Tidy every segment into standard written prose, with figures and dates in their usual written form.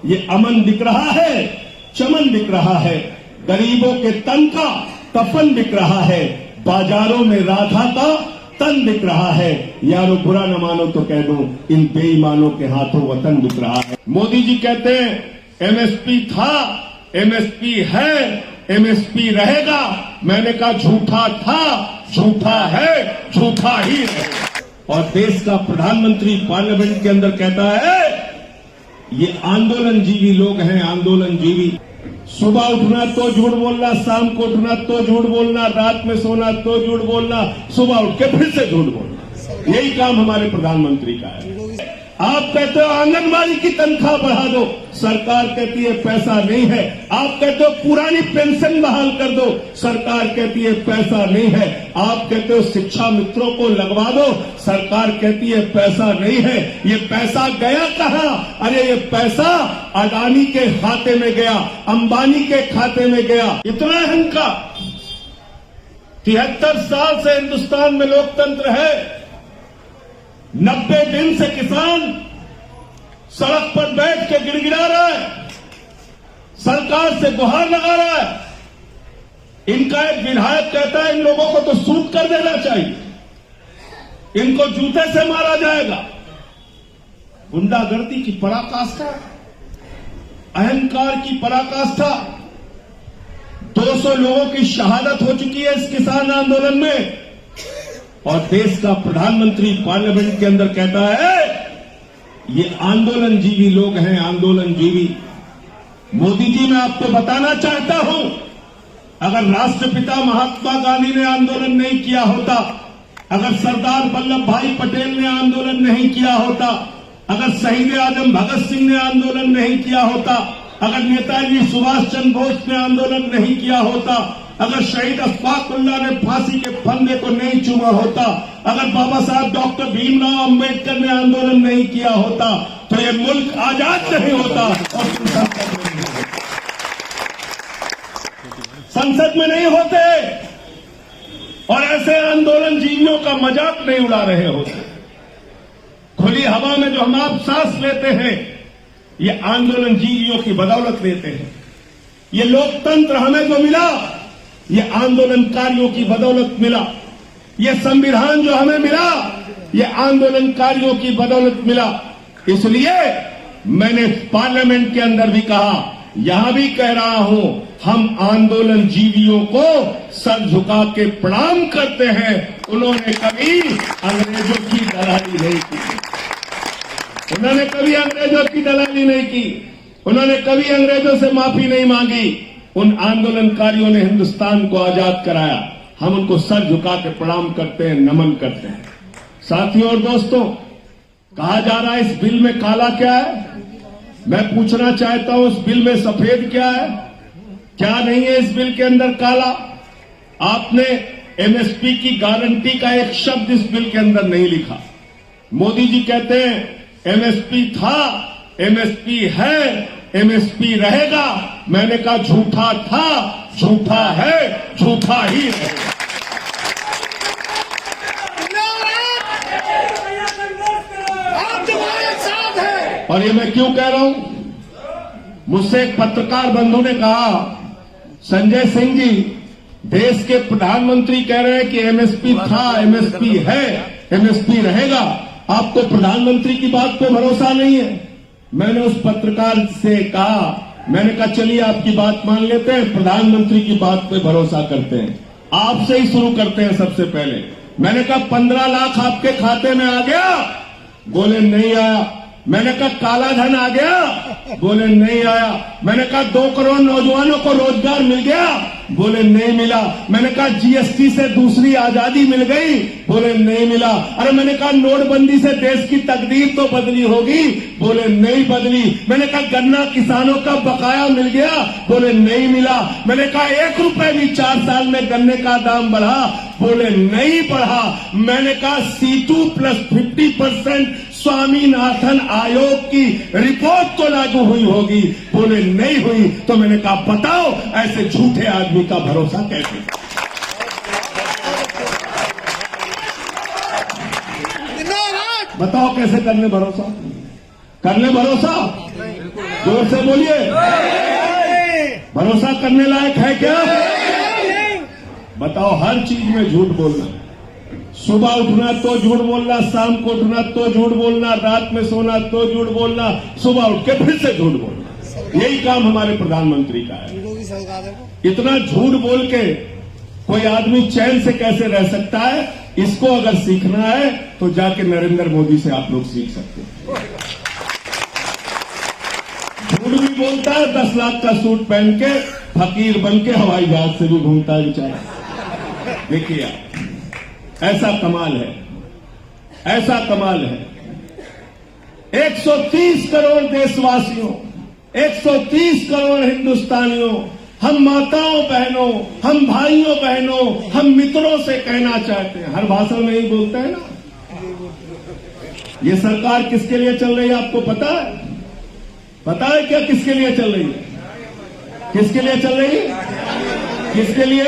ये अमन बिक रहा है, चमन बिक रहा है, गरीबों के तन का कफन बिक रहा है, बाजारों में राधा का तन बिक रहा है। यारो बुरा न मानो तो कह दो, इन बेईमानों के हाथों वतन बिक रहा है। मोदी जी कहते हैं एमएसपी था, एमएसपी है, एमएसपी रहेगा। मैंने कहा झूठा था, झूठा है, झूठा ही रहेगा। और देश का प्रधानमंत्री पार्लियामेंट के अंदर कहता है ये आंदोलनजीवी लोग हैं, आंदोलनजीवी। सुबह उठना तो झूठ बोलना, शाम को उठना तो झूठ बोलना, रात में सोना तो झूठ बोलना, सुबह उठ के फिर से झूठ बोलना। यही काम हमारे प्रधानमंत्री का है। आप कहते हो आंगनबाड़ी की तनख्वाह बढ़ा दो, सरकार कहती है पैसा नहीं है। आप कहते हो पुरानी पेंशन बहाल कर दो, सरकार कहती है पैसा नहीं है। आप कहते हो शिक्षा मित्रों को लगवा दो, सरकार कहती है पैसा नहीं है। ये पैसा गया कहां? अरे ये पैसा अडानी के खाते में गया, अंबानी के खाते में गया। इतना अहंकार। 73 साल से हिंदुस्तान में लोकतंत्र है। 90 दिन से किसान सड़क पर बैठ के गिड़गिड़ा रहा है, सरकार से गुहार लगा रहा है। इनका एक विधायक कहता है इन लोगों को तो सूट कर देना चाहिए, इनको जूते से मारा जाएगा। गुंडागर्दी की पराकाष्ठा, अहंकार की पराकाष्ठा। 200 लोगों की शहादत हो चुकी है इस किसान आंदोलन में। और देश का प्रधानमंत्री पार्लियामेंट के अंदर कहता है ये आंदोलनजीवी लोग हैं, आंदोलनजीवी। मोदी जी, मैं आपको बताना चाहता हूं, अगर राष्ट्रपिता महात्मा गांधी ने आंदोलन नहीं किया होता, अगर सरदार वल्लभ भाई पटेल ने आंदोलन नहीं किया होता, अगर शहीद आजम भगत सिंह ने आंदोलन नहीं किया होता, अगर नेताजी सुभाष चंद्र बोस ने आंदोलन नहीं किया होता, अगर शहीद अशफाक उल्लाह ने फांसी के फंदे को नहीं चूमा होता, अगर बाबा साहब डॉक्टर भीमराव अंबेडकर ने आंदोलन नहीं किया होता, तो ये मुल्क आजाद नहीं होता और संसद में नहीं होते और ऐसे आंदोलन जीवियों का मजाक नहीं उड़ा रहे होते। खुली हवा में जो हम आप सांस लेते हैं, ये आंदोलन जीवियों की बदौलत लेते हैं। ये लोकतंत्र हमें जो मिला, ये आंदोलनकारियों की बदौलत मिला। ये संविधान जो हमें मिला, ये आंदोलनकारियों की बदौलत मिला। इसलिए मैंने पार्लियामेंट के अंदर भी कहा, यहां भी कह रहा हूं, हम आंदोलन जीवियों को सर झुका के प्रणाम करते हैं। उन्होंने कभी अंग्रेजों की दलाली नहीं की, उन्होंने कभी अंग्रेजों की दलाली नहीं की, उन्होंने कभी अंग्रेजों से माफी नहीं मांगी। उन आंदोलनकारियों ने हिंदुस्तान को आजाद कराया। हम उनको सर झुका के प्रणाम करते हैं, नमन करते हैं। साथियों और दोस्तों, कहा जा रहा है इस बिल में काला क्या है? मैं पूछना चाहता हूं, इस बिल में सफेद क्या है? क्या नहीं है इस बिल के अंदर काला? आपने एमएसपी की गारंटी का एक शब्द इस बिल के अंदर नहीं लिखा। मोदी जी कहते हैं एमएसपी था, एमएसपी है, एमएसपी रहेगा। मैंने कहा झूठा था, झूठा है, झूठा ही रहेगा। और ये मैं क्यों कह रहा हूं? मुझसे एक पत्रकार बंधु ने कहा, संजय सिंह जी, देश के प्रधानमंत्री कह रहे हैं कि एमएसपी था, एमएसपी है, एमएसपी रहेगा। आपको प्रधानमंत्री की बात पे भरोसा नहीं है? मैंने उस पत्रकार से कहा, मैंने कहा चलिए आपकी बात मान लेते हैं, प्रधानमंत्री की बात पे भरोसा करते हैं। आपसे ही शुरू करते हैं सबसे पहले। मैंने कहा 15 लाख आपके खाते में आ गया? बोले नहीं आया। मैंने कहा काला धन आ गया? बोले नहीं आया। मैंने कहा 2 करोड़ नौजवानों को रोजगार मिल गया? बोले नहीं मिला। मैंने कहा जीएसटी से दूसरी आजादी मिल गई? बोले नहीं मिला। अरे मैंने कहा नोटबंदी से देश की तकदीर तो बदली होगी? बोले नहीं बदली। मैंने कहा गन्ना किसानों का बकाया मिल गया? बोले नहीं मिला। मैंने कहा 1 रुपए भी 4 साल में गन्ने का दाम बढ़ा? बोले नहीं बढ़ा। मैंने कहा C2 प्लस 50% स्वामीनाथन आयोग की रिपोर्ट तो लागू हुई होगी? बोले नहीं हुई। तो मैंने कहा बताओ ऐसे झूठे आदमी का भरोसा कैसे? बताओ कैसे करने भरोसा? करने भरोसा? जोर से बोलिए, भरोसा करने लायक है क्या? बताओ, हर चीज में झूठ बोलना, सुबह उठना तो झूठ बोलना, शाम को उठना तो झूठ बोलना, रात में सोना तो झूठ बोलना, सुबह उठ के फिर से झूठ बोलना, यही काम हमारे प्रधानमंत्री का है। इतना झूठ बोल के कोई आदमी चैन से कैसे रह सकता है? इसको अगर सीखना है तो जाके नरेंद्र मोदी से आप लोग सीख सकते हैं। झूठ भी बोलता है, 10 लाख का सूट पहन के फकीर बन के हवाई जहाज से भी घूमता है बेचारा। देखिए आप, ऐसा कमाल है, ऐसा कमाल है। 130 करोड़ देशवासियों, 130 करोड़ हिंदुस्तानियों, हम माताओं बहनों, हम भाइयों बहनों, हम मित्रों से कहना चाहते हैं, हर भाषण में ही बोलते हैं ना, ये सरकार किसके लिए चल रही है आपको पता है? पता है क्या किसके लिए चल रही है? किसके लिए चल रही है? किसके लिए?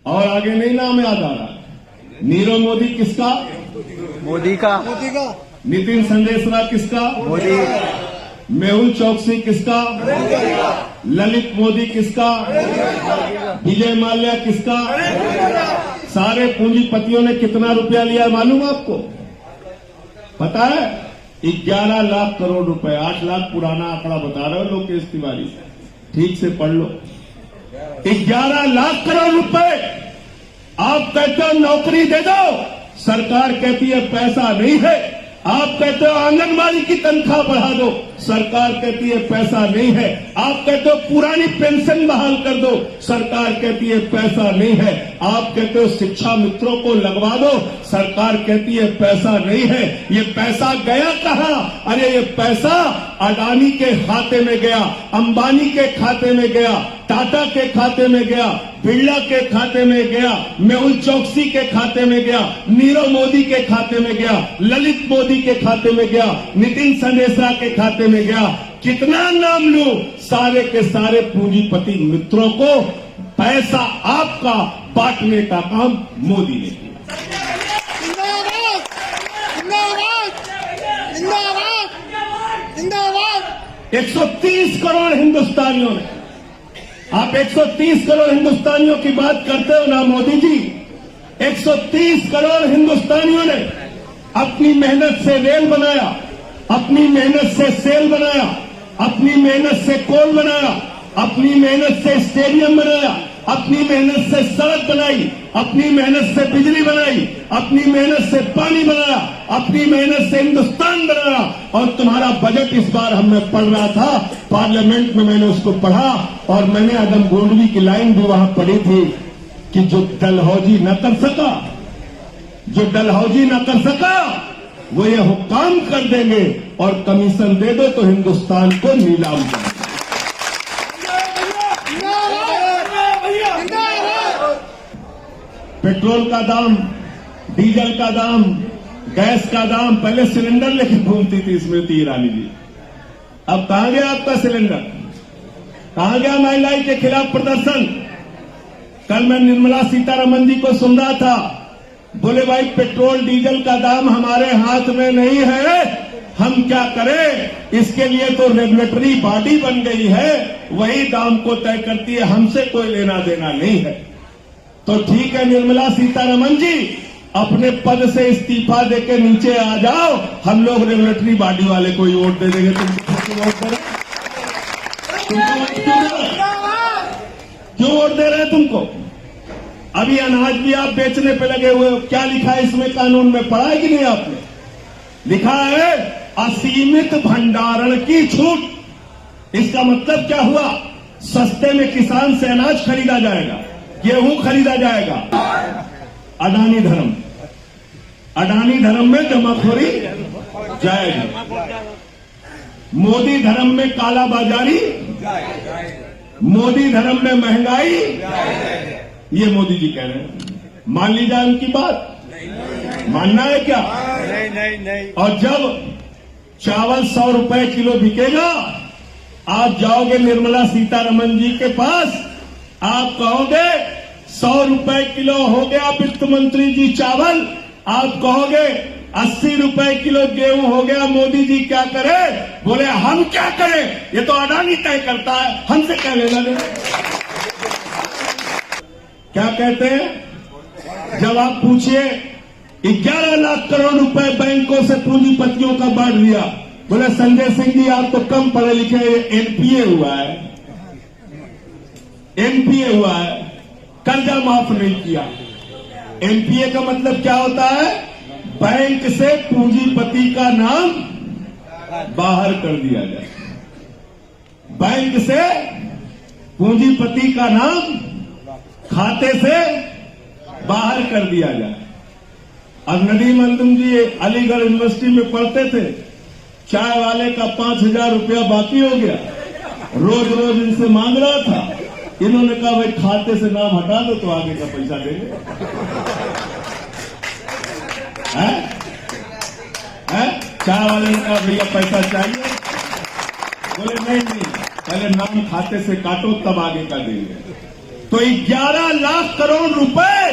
और आगे नहीं नाम याद आ रहा। नीरव मोदी किसका? मोदी का। नितिन संदेशरा किसका? मोदी। मेहुल चौकसी किसका? ललित मोदी किसका? विजय माल्या किसका? सारे पूंजीपतियों ने कितना रुपया लिया मालूम आपको? पता है? 11 लाख करोड़ रुपए। 8 लाख पुराना आंकड़ा बता रहे हो लोकेश तिवारी, ठीक से पढ़ लो। 11 लाख करोड़ रुपए। आप कहते हो नौकरी दे दो, सरकार कहती है पैसा नहीं है। आप कहते हो आंगनबाड़ी की तनख्वाह बढ़ा दो, सरकार कहती है पैसा नहीं है। आप कहते हो पुरानी पेंशन बहाल कर दो, सरकार कहती है पैसा नहीं है। आप कहते हो शिक्षा मित्रों को लगवा दो, सरकार कहती है पैसा नहीं है। ये पैसा गया कहां? अरे ये पैसा अडानी के खाते में गया, अंबानी के खाते में गया, टाटा के खाते में गया, बिरला के खाते में गया, मेहुल चौकसी के खाते में गया, नीरव मोदी के खाते में गया, ललित मोदी के खाते में गया, नितिन संदेशरा के खाते में गया। कितना नाम लूं? सारे के सारे पूंजीपति मित्रों को पैसा आपका बांटने का काम मोदी ने किया। 130 करोड़ हिंदुस्तानियों ने, आप 130 करोड़ हिंदुस्तानियों की बात करते हो ना मोदी जी? 130 करोड़ हिंदुस्तानियों ने अपनी मेहनत से रेल बनाया, अपनी मेहनत से सेल बनाया, अपनी मेहनत से कोल बनाया, अपनी मेहनत से स्टेडियम बनाया, अपनी मेहनत से सड़क बनाई, अपनी मेहनत से बिजली बनाई, अपनी मेहनत से पानी बनाया, अपनी मेहनत से हिंदुस्तान बनाया। और तुम्हारा बजट इस बार हमने पढ़ रहा था पार्लियामेंट में, मैंने उसको पढ़ा और मैंने आदम गोंडवी की लाइन भी वहां पढ़ी थी कि जो डलहौजी न कर सका, जो डलहौजी न कर सका वो ये हुक्म कर देंगे और कमीशन दे दो तो हिंदुस्तान को नीलाम कर। पेट्रोल का दाम, डीजल का दाम, गैस का दाम, पहले सिलेंडर लेके घूमती थी स्मृति ईरानी जी, अब कहां गया आपका सिलेंडर? कहां गया महंगाई के खिलाफ प्रदर्शन? कल मैं निर्मला सीतारमण जी को सुन रहा था, बोले भाई पेट्रोल डीजल का दाम हमारे हाथ में नहीं है, हम क्या करें? इसके लिए तो रेगुलेटरी बॉडी बन गई है, वही दाम को तय करती है, हमसे कोई लेना देना नहीं है। तो ठीक है निर्मला सीतारमण जी, अपने पद से इस्तीफा देके नीचे आ जाओ, हम लोग रेगुलेटरी बॉडी वाले को ही वोट दे देंगे। क्यों वोट दे रहे हैं तुमको? अभी अनाज भी आप बेचने पे लगे हुए हो। क्या लिखा है इसमें कानून में, पढ़ा है कि नहीं आपने? लिखा है असीमित भंडारण की छूट। इसका मतलब क्या हुआ? सस्ते में किसान से अनाज खरीदा जाएगा, गेहूं खरीदा जाएगा। अडानी धर्म, अडानी धर्म में जमाखोरी जाएगी, मोदी धर्म में कालाबाजारी, मोदी धर्म में महंगाई, ये मोदी जी कह रहे हैं। मान ली जाए उनकी बात? मानना है क्या? नहीं। और जब चावल 100 रुपए किलो बिकेगा, आप जाओगे निर्मला सीतारमण जी के पास, आप कहोगे 100 रुपए किलो हो गया वित्त मंत्री जी चावल, आप कहोगे 80 रुपए किलो गेहूं हो गया, मोदी जी क्या करें? बोले हम क्या करें, ये तो अडानी तय करता है, हमसे क्या लेना देना। क्या कहते हैं, जब आप पूछिए 11 लाख करोड़ रुपए बैंकों से पूंजीपतियों का बांट दिया, बोले संजय सिंह जी आप तो कम पढ़े लिखे, एनपीए हुआ है, एनपीए हुआ है, कर्जा माफ नहीं किया। एनपीए का मतलब क्या होता है? बैंक से पूंजीपति का नाम बाहर कर दिया जाए, बैंक से पूंजीपति का नाम खाते से बाहर कर दिया जाए। अब नदीम अंजुम जी अलीगढ़ यूनिवर्सिटी में पढ़ते थे, चाय वाले का 5,000 रुपया बाकी हो गया, रोज रोज इनसे मांग रहा था, इन्होंने कहा भाई खाते से नाम हटा दो तो आगे का पैसा देंगे। चाय वाले ने कहा भैया पैसा चाहिए, बोले नहीं, पहले नाम खाते से काटो तब आगे का देंगे। तो 11 लाख करोड़ रुपए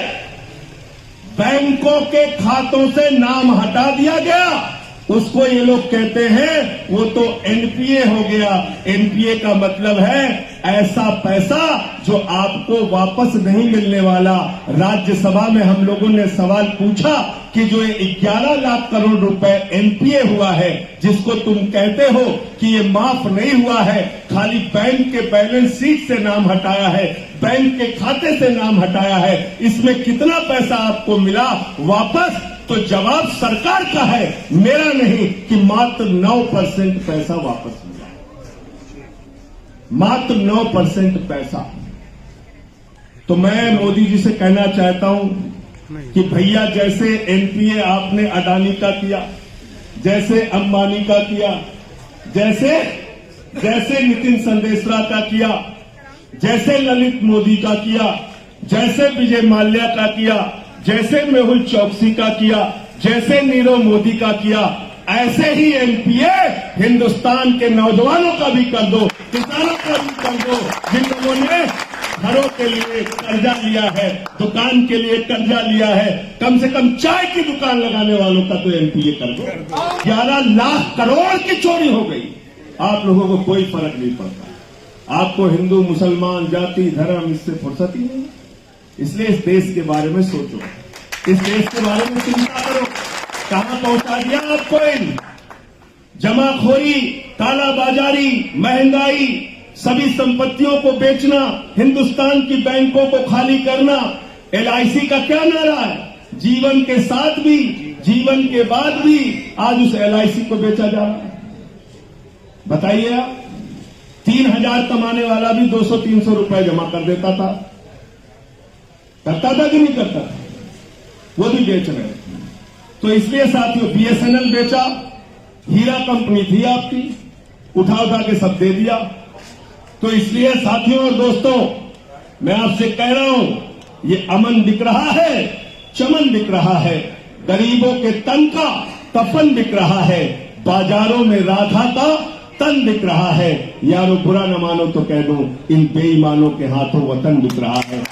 बैंकों के खातों से नाम हटा दिया गया। उसको ये लोग कहते हैं वो तो एनपीए हो गया। एनपीए का मतलब है ऐसा पैसा जो आपको वापस नहीं मिलने वाला। राज्यसभा में हम लोगों ने सवाल पूछा कि जो ये 11 लाख करोड़ रुपए एनपीए हुआ है, जिसको तुम कहते हो कि ये माफ नहीं हुआ है, खाली बैंक के बैलेंस शीट से नाम हटाया है, बैंक के खाते से नाम हटाया है, इसमें कितना पैसा आपको मिला वापस? तो जवाब सरकार का है, मेरा नहीं, कि मात्र 9% पैसा वापस मिला, मात्र 9% पैसा। तो मैं मोदी जी से कहना चाहता हूं कि भैया जैसे एनपीए आपने अडानी का किया, जैसे अंबानी का किया, जैसे नितिन संदेशरा का किया, जैसे ललित मोदी का किया, जैसे विजय माल्या का किया, जैसे मेहुल चौकसी का किया, जैसे नीरव मोदी का किया, ऐसे ही एनपीए हिंदुस्तान के नौजवानों का भी कर दो, किसानों का भी कर दो, जिन लोगों ने घरों के लिए कर्जा लिया है, दुकान के लिए कर्जा लिया है, कम से कम चाय की दुकान लगाने वालों का तो एनपीए कर दो। 11 लाख करोड़ की चोरी हो गई, आप लोगों को कोई फर्क नहीं पड़ता। आपको हिंदू मुसलमान जाति धर्म इससे फुर्सत ही नहीं। इसलिए इस देश के बारे में सोचो, इस देश के बारे में चिंता करो। कहां पहुंचा दिया आपको इन जमाखोरी, कालाबाजारी, महंगाई, सभी संपत्तियों को बेचना, हिंदुस्तान की बैंकों को खाली करना। एलआईसी का क्या नारा है? जीवन के साथ भी, जीवन के बाद भी। आज उस एलआईसी को बेचा जा रहा है। बताइए आप, 3,000 कमाने वाला भी 200-300 रुपए जमा कर देता था, करता था कि नहीं करता? वो भी बेच रहे हैं। तो इसलिए साथियों, बीएसएनएल बेचा, हीरा कंपनी थी आपकी, उठा के सब दे दिया। तो इसलिए साथियों और दोस्तों, मैं आपसे कह रहा हूं, ये अमन दिख रहा है, चमन दिख रहा है, गरीबों के तन का कफन दिख रहा है, बाजारों में राधा का तन दिख रहा है। यारो बुरा न मानो तो कह दो, इन बेईमानों के हाथों वतन दिख रहा है।